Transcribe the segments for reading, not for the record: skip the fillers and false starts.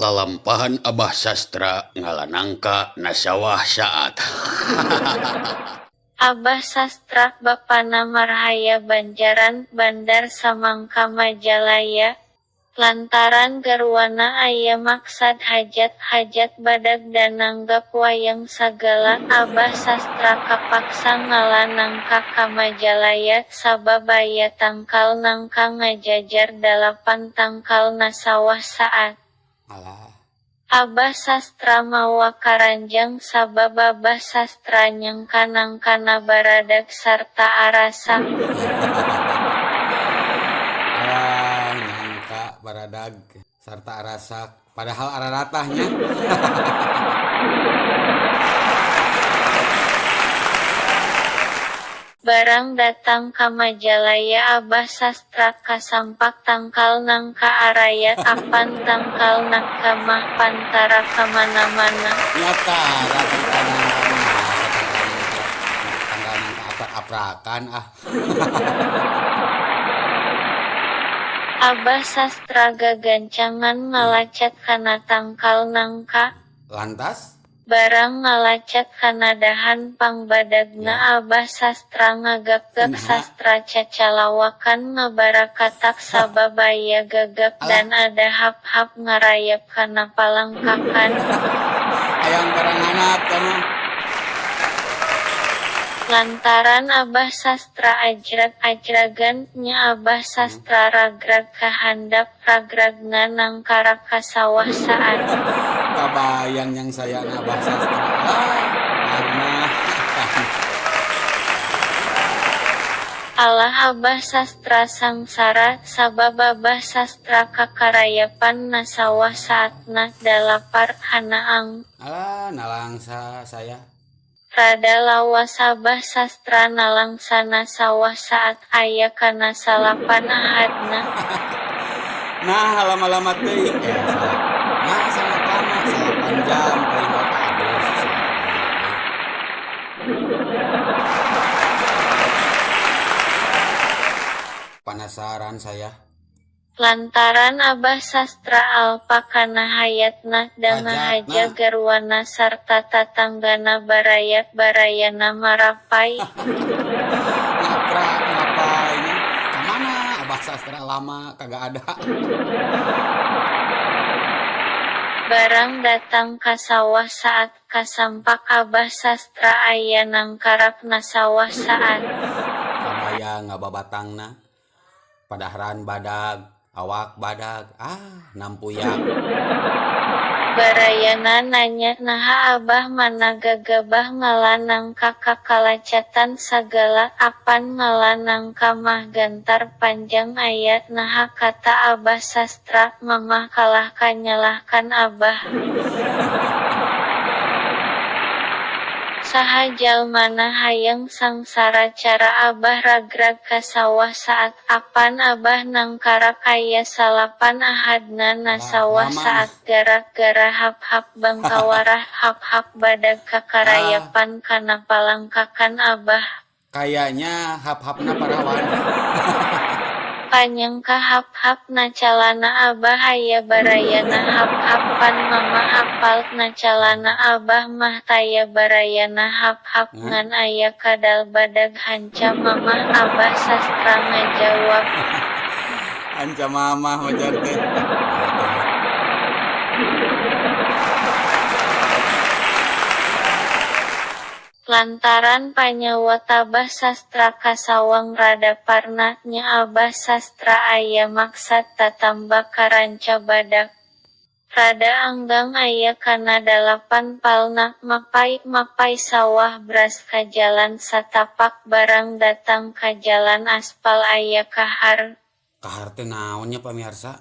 lalampahan Abah Sastra ngalanangka nasawah saat. Abah Sastra Bapana Marhaya Banjaran Bandar Samangka Majalaya. Lantaran garwana aya maksad hajat-hajat badag dan nanggap wayang sagala, Abah Sastra kapaksa ngalanangka ka Majalaya sabab aya tangkal nangka ngajajar 8 tangkal nasawah saat. Alah. Abah Sastra mawa karanjang sabab Abah Sastra nyangka nangkana baradag sarta arasa. Alah nyangka baradag sarta arasak padahal araratahnya. Barang datang ka Majalaya Abah Sastra kasampak tangkal nangka araya apan tangkal nakka mah pantara kamana-mana. Nyata tangkal nangka aprak-aprakan ah. Abah Sastra gagancangan ngalacet kana tangkal nangka. Lantas Barang ngalacet kana dahan pangbadagna Abah Sastra ngagagak sastra cacalawakan ngabarakatak sabab aya gagak dan ada hap-hap ngarayap kana palangkakan. ayang baranganap kana. Lantaran Abah Sastra ajrag-ajragan nya Abah Sastra ragrag kahandap ragragna nangkara kasawah saat. Kabayang yang saya Abah Sastra. Karena Allah Abah Sastra sangsara sabab Abah Sastra kakarayapan nasawah saatna dalapar hanaang. alah nalangsa saya. Rada lawas Abah Sastra nalangsana sawah saat aya kana salapan ahadna. Nah lama-lama teuing salah. Nah sangat lama 8 jam paling aduh. Penasaran saya. Lantaran Abah Sastra alpa kana hayatna dana haja garwana sarta tatanggana barayana marapai. Ngapain? Kemana Abah Sastra lama kagak ada. Barang datang ka sawah saat kasampak Abah Sastra aya nangkarap na sawah saat. Kabayang ngababatangna. Padahran badag, awak badag, nampuyak. Barayana nanya naha Abah mana gagabah ngalanang kakalacatan sagala apan ngalanang mah gantar panjang ayat naha kata Abah Sastra mamah kalah kanyalahkan Abah. Saha jalmana hayang sangsara cara Abah ragrag ka sawah saat apan Abah nangkarak aya salapan ahadna nasawah saat gara-gara hap-hap bangkawarah hap-hap badag kakarayapan kana palangkakan Abah. Kayaknya hap-hapna parawan. Panyangka hap-hap na calana Abah aya barayana hap-hapan mama apal na calana Abah mah taya barayana hap-hap ngan aya kadal badag hanca mama Abah Sastra ngajawab. Hanca mamah wajar teh. Lantaran panyawat Abah Sastra kasawang rada parna nya Abah Sastra aya maksad tatamba karanca badak. Rada anggang aya kana 8 palna mapai sawah beras ka jalan satapak barang datang ka jalan aspal aya kahar. Kahar teh naonnya pamirsa?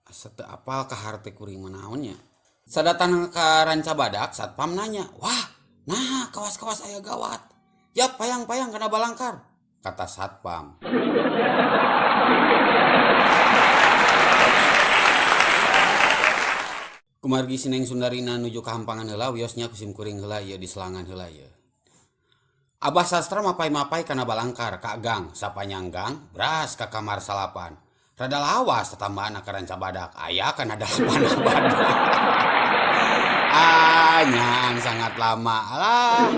Asa teu apal kahar teh kuring naonnya. Sadatang ka ranca badak satpam nanya, "Wah, nah, kawas-kawas aya gawat. Ya payang-payang kena balangkar," kata satpam. Kumargi Sineng Sundarina nuju ka hampangan heula wiosnya kusim kuring heula ieu di selangan heula ieu. Abah Sastra mapai-mapai kana balangkar ka gang, sapanyang gang bras ka kamar salapan. Rada lawas tatambahan ka ranca badak, aya kana 8 badak. panjang, sangat lama. Alah.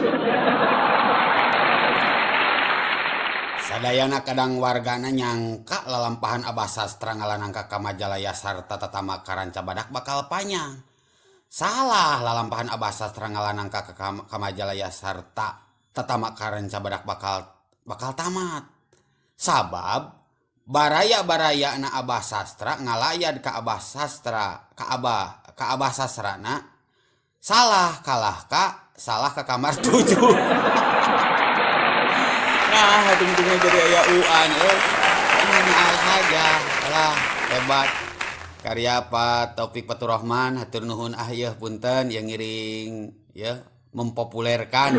Sadayana kadang wargana nyangka lalampahan Abah Sastra ngalanangka ka Majalaya sarta tatama karanca badak bakal panjang. Salah, lalampahan Abah Sastra ngalanangka ka Majalaya sarta tatama karanca badak bakal tamat. Sabab baraya na Abah Sastra ngalayad ka Abah Sastra ka Abah Sastrana salah ka kamar 7. Nah, tunggu jadi aya uan hanya saja. Alah, hebat. Karya Pak Taufik Faturrahman, hatur nuhun yeuh punten yang ngiring ya mempopulerkan.